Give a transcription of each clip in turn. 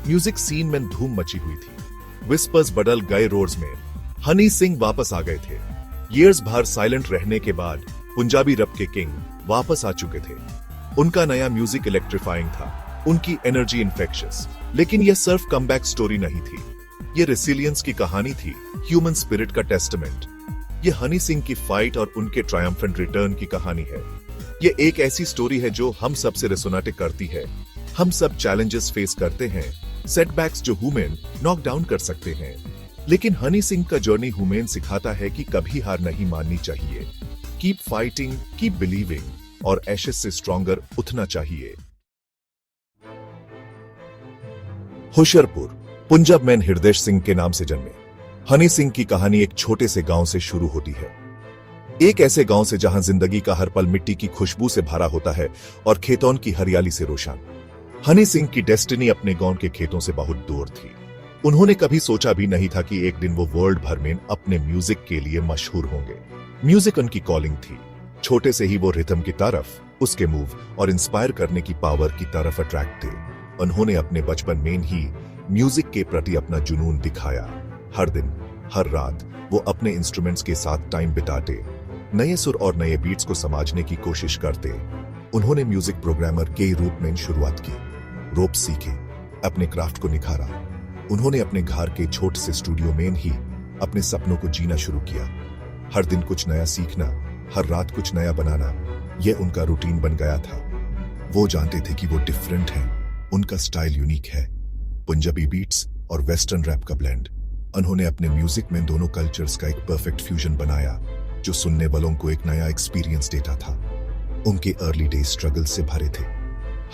Music scene में धूम मची हुई थी। विस्पर्स बदल गए रोड्स में। हनी सिंह वापस आ गए थे। ईयर्स भर साइलेंट रहने के बाद पंजाबी रैप के किंग वापस आ चुके थे। उनका नया म्यूजिक इलेक्ट्रीफाइंग था, उनकी एनर्जी इन्फेक्शियस। लेकिन यह सिर्फ कमबैक स्टोरी नहीं थी, ये रेसिलियंस की कहानी थी, ह्यूमन स्पिरिट का टेस्टामेंट। ये हनी सिंह की फाइट और उनके ट्रायम्फेंट रिटर्न की कहानी है। ये एक ऐसी स्टोरी है जो हम सब से रेसोनेट करती है। हम सब चैलेंजेस फेस करते हैं, सेटबैक्स जो ह्यूमन नॉक डाउन कर सकते हैं। लेकिन हनी सिंह का जर्नी ह्यूमन सिखाता है कि कभी हार नहीं माननी चाहिए। कीप फाइटिंग, कीप बिलीविंग और एशेस से स्ट्रॉन्गर उठना चाहिए। होशियारपुर पंजाब में हृदय सिंह के नाम से जन्मे हनी सिंह की कहानी एक छोटे से गांव से शुरू होती है। एक ऐसे गांव से जहां जिंदगी का हर पल मिट्टी की खुशबू से भरा होता है और खेतों की हरियाली से रोशन। हनी सिंह की डेस्टिनी अपने गांव के खेतों से बहुत दूर थी। उन्होंने कभी सोचा भी नहीं था कि एक दिन वो वर्ल्ड भर में अपने म्यूजिक के लिए मशहूर होंगे। म्यूजिक उनकी कॉलिंग थी। छोटे से ही वो रिथम की तरफ, उसके मूव और इंस्पायर करने की पावर की तरफ अट्रैक्ट थे। उन्होंने अपने बचपन में ही म्यूजिक के प्रति अपना जुनून दिखाया। हर दिन, हर रात वो अपने इंस्ट्रूमेंट्स के साथ टाइम बिताते, नए सुर और नए बीट्स को समझने की कोशिश करते। उन्होंने म्यूजिक प्रोग्रामर के रूप में शुरुआत की, रोप सीखे, अपने क्राफ्ट को निखारा। उन्होंने अपने घर के छोटे से स्टूडियो में ही अपने सपनों को जीना शुरू किया। हर दिन कुछ नया सीखना, हर रात कुछ नया बनाना, यह उनका रूटीन बन गया था। वो जानते थे कि वो डिफरेंट है, उनका स्टाइल यूनिक है, पंजाबी बीट्स और वेस्टर्न रैप का ब्लेंड। उन्होंने अपने म्यूजिक में दोनों कल्चर्स का एक परफेक्ट फ्यूजन बनाया जो सुनने वालों को एक नया एक्सपीरियंस देता था। उनके अर्ली डेज स्ट्रगल से भरे थे।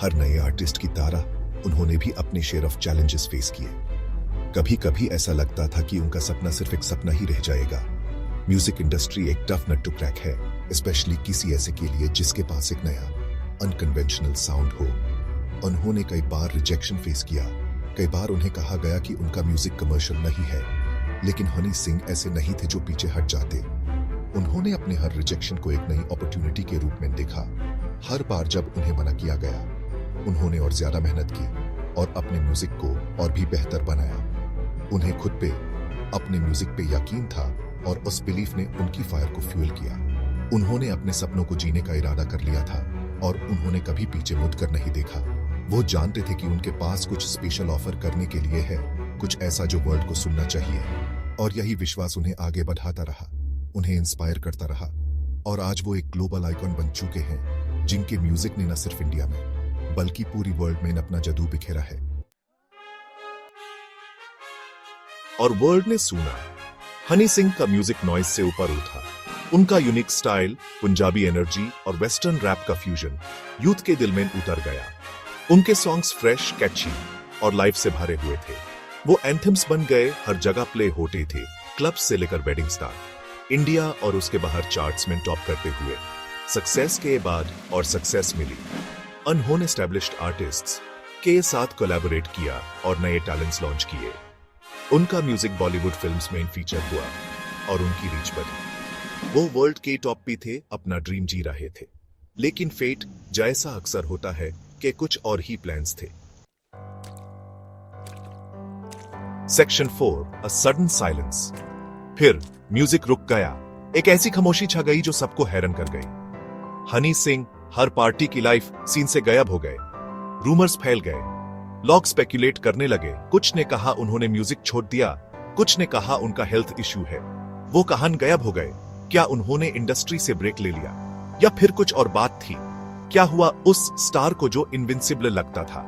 हर नए आर्टिस्ट की तरह उन्होंने भी अपने शेयर ऑफ चैलेंजेस फेस किए। कभी कभी ऐसा लगता था कि उनका सपना सिर्फ एक सपना ही रह जाएगा। म्यूजिक इंडस्ट्री एक टफ नट टू क्रैक है, स्पेशली किसी ऐसे के लिए जिसके पास एक नया अनकन्वेंशनल साउंड हो। उन्होंने कई बार रिजेक्शन फेस किया, कई बार उन्हें कहा गया कि उनका म्यूजिक कमर्शियल नहीं है। लेकिन हनी सिंह ऐसे नहीं थे जो पीछे हट जाते। उन्होंने अपने हर रिजेक्शन को एक नई अपॉर्चुनिटी के रूप में देखा। हर बार जब उन्हें मना किया गया, उन्होंने और ज्यादा मेहनत की और अपने म्यूजिक को और भी बेहतर बनाया। उन्हें खुद पे, अपने म्यूजिक पे यकीन था और उस बिलीफ ने उनकी फायर को फ्यूल किया। उन्होंने अपने सपनों को जीने का इरादा कर लिया था और उन्होंने कभी पीछे मुड़कर नहीं देखा। वो जानते थे कि उनके पास कुछ स्पेशल ऑफर करने के लिए है, कुछ ऐसा जो वर्ल्ड को सुनना चाहिए। और यही विश्वास उन्हें आगे बढ़ाता रहा, उन्हें इंस्पायर करता रहा। और आज वो एक ग्लोबल आइकॉन बन चुके हैं, जिनके म्यूजिक ने न सिर्फ इंडिया में बल्कि पूरी वर्ल्ड में अपना जादू बिखेरा है। और वर्ल्ड ने सुना। हनी सिंह का म्यूजिक नॉइज से ऊपर उठा। उनका यूनिक स्टाइल, पंजाबी एनर्जी और वेस्टर्न रैप का फ्यूजन यूथ के दिल में उतर गया। उनके सॉन्ग्स फ्रेश, कैची और लाइफ से भरे हुए थे। वो एंथम्स बन गए, हर जगह प्ले होते थे, क्लब्स से लेकर वेडिंग स्टार, इंडिया और उसके बाहर चार्ट्स में टॉप करते हुए। सक्सेस के बाद और सक्सेस मिली। उन्होंने एस्टैब्लिश्ड आर्टिस्ट्स के साथ कोलैबोरेट किया और नए टैलेंट्स लॉन्च किए। उनका म्यूजिक बॉलीवुड फिल्म्स में फीचर हुआ और उनकी रीच बढ़ी। वो वर्ल्ड के टॉप पे थे, अपना ड्रीम जी रहे थे। लेकिन फेट जैसा अक्सर होता है कि कुछ और ही प्लान्स थे। Section 4, a sudden silence. फिर म्यूजिक रुक गया। एक ऐसी खामोशी छा गई जो सबको हैरान कर गई। हनी सिंह हर पार्टी की लाइफ सीन से गायब हो गए। रूमर्स फैल गए, लोग स्पेक्युलेट करने लगे। कुछ ने कहा उन्होंने म्यूजिक छोड़ दिया, कुछ ने कहा उनका हेल्थ इश्यू है। वो कहां गायब हो गए? क्या उन्होंने इंडस्ट्री से ब्रेक ले लिया या फिर कुछ और बात थी? क्या हुआ उस स्टार को जो इनविंसिबल लगता था,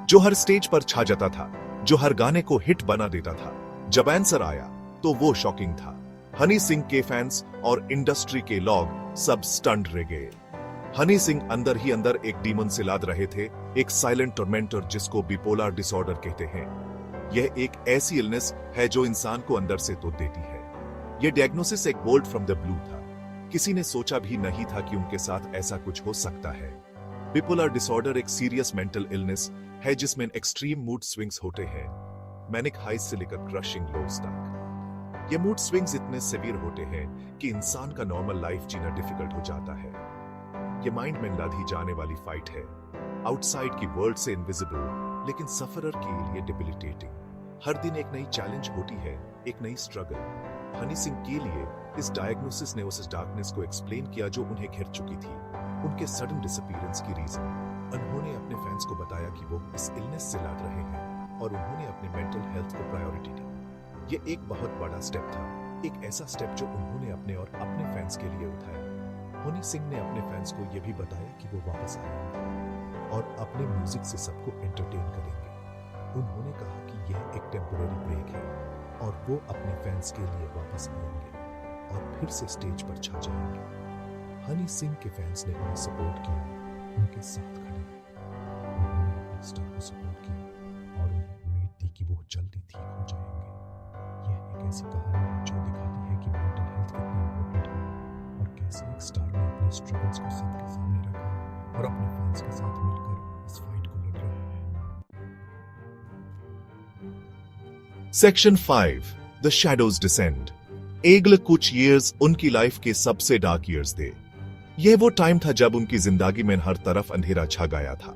जो हर स्टेज पर छा जाता था, जो हर गाने को हिट बना देता था? जब आंसर आया तो वो शॉकिंग था। हनी सिंह के फैंस और इंडस्ट्री के लोग सब स्टन्ड रह गए। हनी सिंह अंदर ही अंदर एक डीमन से लाद रहे थे, एक साइलेंट टॉर्मेंटर जिसको बिपोलर डिसऑर्डर कहते हैं। यह एक ऐसी इलनेस है जो इंसान को अंदर से तोड़ देती है। यह डायग्नोसिस एक बोल्ट फ्रॉम द ब्लू था। किसी ने सोचा भी नहीं था कि उनके साथ ऐसा कुछ हो सकता है। बिपोलर डिसऑर्डर एक सीरियस मेंटल इलनेस है जिसमें एक्सट्रीम मूड स्विंग्स होते हैं, मैनिक हाइज से लेकर क्रशिंग लोज तक। ये मूड स्विंग्स इतने सिवियर होते हैं कि इंसान का नॉर्मल लाइफ जीना डिफिकल्ट हो जाता है। ये माइंड में लड़ी जाने वाली फाइट है, आउटसाइड की वर्ल्ड से इनविजिबल लेकिन सफरर के लिए डिबिलिटेटिंग। हर दिन एक नई चैलेंज होती है, एक नई स्ट्रगल। हनी सिंह के लिए इस डायग्नोसिस ने उस डार्कनेस को एक्सप्लेन किया जो उन्हें घिर चुकी थी, उनके सडन डिसअपीयरेंस की रीजन। उन्होंने अपने फैंस को बताया कि वो इस इलनेस से लड़ रहे हैं और उन्होंने अपने मेंटल हेल्थ को प्रायोरिटी दी। ये एक बहुत बड़ा स्टेप था, एक ऐसा स्टेप जो उन्होंने अपने और अपने फैंस के लिए उठाया। हनी सिंह ने अपने फैंस को यह भी बताया कि वो वापस आएंगे और अपने म्यूजिक से सबको एंटरटेन करेंगे। उन्होंने कहा कि यह एक टेम्पररी ब्रेक है और वो अपने फैंस के लिए वापस आएंगे और फिर से स्टेज पर छा जाएंगे। हनी सिंह के फैंस ने उन्हें सपोर्ट किया, उनके साथ खड़े, उन्होंने अपने स्टार को सपोर्ट किया और उन्हें उम्मीद दी कि वो जल्दी ठीक हो जाएंगे। यह एक ऐसी कहानी है जो दिखाती है कि मेंटल हेल्थ कितनी इम्पोर्टेंट है और कैसे एक स्टार ने अपने स्ट्रगल्स को सबके सामने रखा और अपने फैंस के साथ मिलकर इस फाइट को लड़ रहा है। Section 5 the shadows descend. अगले कुछ ईयर्स उनकी लाइफ के सबसे डार्क ईयर्स थे। यह वो टाइम था जब उनकी जिंदगी में हर तरफ अंधेरा छा गया था।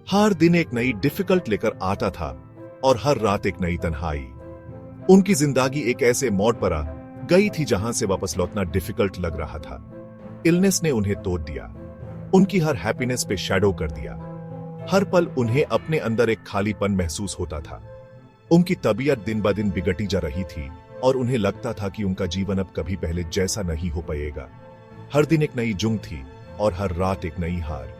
हर दिन एक नई डिफिकल्ट लेकर आता था और हर रात एक नई तन्हाई। उनकी जिंदगी एक ऐसे मोड़ पर आ गई थी जहां से वापस लौटना डिफिकल्ट लग रहा था। इलनेस ने उन्हें तोड़ दिया, उनकी हर हैप्पीनेस पे शैडो कर दिया। हर पल उन्हें अपने अंदर एक खालीपन महसूस होता था। उनकी तबीयत दिन ब दिन बिगड़ी जा रही थी और उन्हें लगता था कि उनका जीवन अब कभी पहले जैसा नहीं हो पाएगा। हर दिन एक नई जुंग थी और हर रात एक नई हार।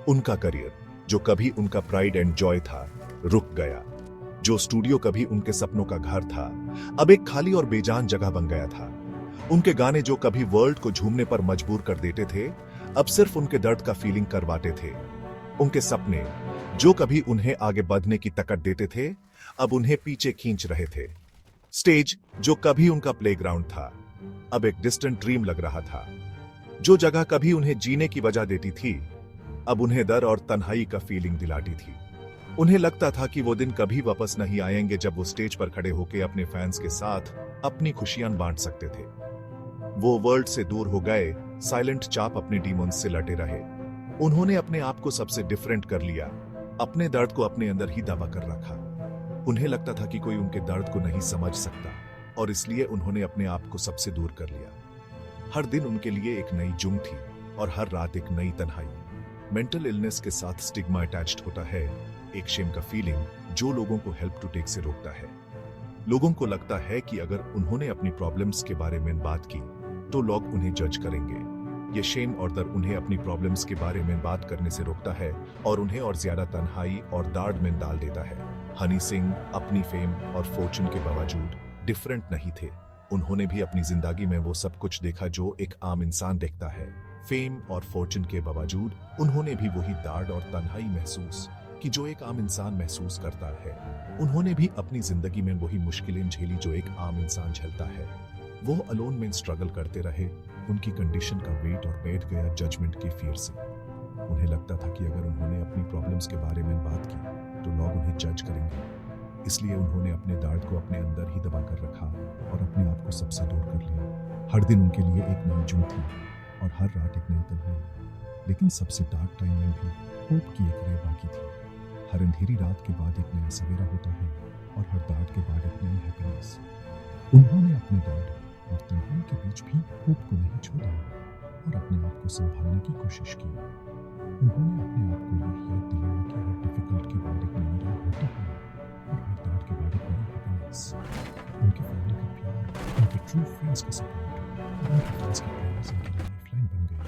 उनका करियर, जो कभी उनका प्राइड एंड जॉय था, रुक गया। जो स्टूडियो कभी उनके सपनों का घर था, अब एक खाली और बेजान जगह बन गया था। उनके गाने जो कभी वर्ल्ड को झूमने पर मजबूर कर देते थे, अब सिर्फ उनके दर्द का फीलिंग करवाते थे। उनके सपने, जो कभी उन्हें आगे बढ़ने की ताकत देते थे, अब उन्हें पीछे खींच रहे थे। स्टेज, जो कभी उनका प्लेग्राउंड था, अब एक डिस्टेंट ड्रीम लग रहा था। जो जगह कभी उन्हें जीने की वजह देती थी, अब उन्हें डर और तन्हाई का फीलिंग दिलाती थी। उन्हें लगता था कि वो दिन कभी वापस नहीं आएंगे जब वो स्टेज पर खड़े होकर अपने फैंस के साथ अपनी खुशियां बांट सकते थे। वो वर्ल्ड से दूर हो गए, साइलेंट चाप अपने डीमंस से लटे रहे। उन्होंने अपने आप को सबसे डिफरेंट कर लिया, अपने दर्द को अपने अंदर ही दबा कर रखा। उन्हें लगता था कि कोई उनके दर्द को नहीं समझ सकता और इसलिए उन्होंने अपने आप को सबसे दूर कर लिया। हर दिन उनके लिए एक नई जुंग थी और हर रात एक नई तन्हाई। मेंटल इलनेस के साथ स्टिग्मा अटैच्ड होता है, एक शेम का फीलिंग जो लोगों को हेल्प टू टेक से रोकता है। लोगों को लगता है कि अगर उन्होंने अपनी प्रॉब्लम्स के बारे में बात की तो लोग उन्हें जज करेंगे। ये शेम और डर उन्हें अपनी प्रॉब्लम्स के बारे में बात करने से रोकता है और उन्हें और ज्यादा तन्हाई और दर्द में डाल देता है। हनी सिंह अपनी फेम और फॉर्चून के बावजूद डिफरेंट नहीं थे। उन्होंने भी अपनी जिंदगी में वो सब कुछ देखा जो एक आम इंसान देखता है। फेम और फॉर्चून के बावजूद उन्होंने भी वही दर्द और तन्हाई महसूस की जो एक आम इंसान महसूस करता है। उन्होंने भी अपनी जिंदगी में वही मुश्किलें झेली जो एक आम इंसान झेलता है। वो अलोन में स्ट्रगल करते रहे, उनकी कंडीशन का वेट और बैठ गया जजमेंट के फियर से। उन्हें लगता था कि अगर उन्होंने अपनी प्रॉब्लम्स के बारे में बात की तो लोग उन्हें जज करेंगे। इसलिए उन्होंने अपने दर्द को अपने अंदर ही दबा कर रखा और अपने आप को सबसे दूर कर लिया। हर दिन उनके लिए एक नई जुंग थी और हर रात एक नई तन्हाई। लेकिन सबसे डार्क टाइम में भी होप की एक रे बाकी थी। हर अंधेरी रात के बाद एक नया सवेरा होता है और हर दर्द के बाद एक नई हैप्पीनेस। उन्होंने अपने दर्द और तन्हाई के बीच भी होप को नहीं छोड़ा और अपने आप को संभालने की कोशिश की। उन्होंने अपने आप को यह याद दिलाया कि हर डिफिकल्ट के बाद एक नई राह होती है और हर दर्द के बाद एक नई हैप्पीनेस। उनकी फैमिली का प्यार, उनके ट्रू फ्रेंड्स का सपोर्ट और उनके फ्रेंड्स के प्रेयर्स उनकी लाइफलाइन बन गए।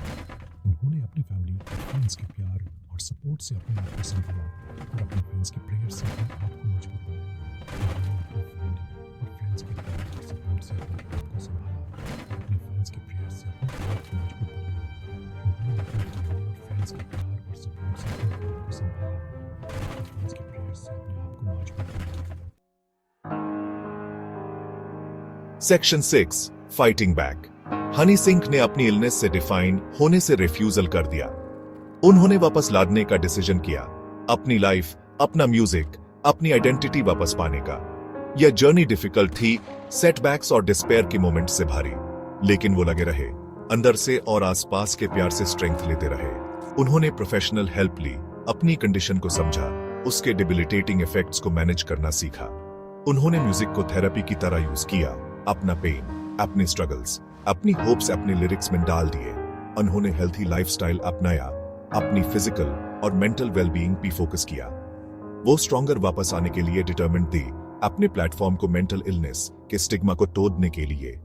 उन्होंने अपनी फैमिली और फ्रेंड्स के प्यार और सपोर्ट से अपने आप को संभाला और अपने फ्रेंड्स के प्रेयर से अपने आप को मजबूत बनाया। उन्होंने अपने फ्रेंड और फ्रेंड्स के प्यार और सपोर्ट से अपने आप को संभाला, अपने फ्रेंड्स के प्रेयर से अपने आप को मजबूत बनाया। उन्होंने अपनी फैमिली और फ्रेंड्स के प्यार और सपोर्ट से अपने आप को संभाला, अपने फ्रेंड्स के प्रेयर से अपने आप को मजबूत बनाया। Section 6 fighting back. Honey Singh ने अपनी इलनेस से डिफाइन होने से रिफ्यूजल कर दिया। उन्होंने वापस लादने का डिसीजन किया, अपनी लाइफ, अपना म्यूजिक, अपनी आइडेंटिटी वापस पाने का। यह जर्नी डिफिकल्ट थी, सेटबैक्स और डिस्पेयर के मोमेंट से भारी, लेकिन वो लगे रहे, अंदर से और आसपास के प्यार से स्ट्रेंथ लेते रहे। उन्होंने प्रोफेशनल हेल्प ली, अपनी कंडीशन को समझा उसके डिबिलिटेटिंग इफेक्ट्स को मैनेज करना सीखा। उन्होंने म्यूजिक को थेरेपी की तरह यूज किया, अपना पेन, अपने स्ट्रगल्स, अपनी होप्स अपने लिरिक्स में डाल दिए। उन्होंने हेल्थी लाइफस्टाइल अपनाया, अपनी फिजिकल और मेंटल वेलबीइंग पे फोकस किया। वो स्ट्रॉन्गर वापस आने के लिए डिटरमिन्ड थे, अपने प्लेटफॉर्म को मेंटल इलनेस के स्टिग्मा को तोड़ने के लिए।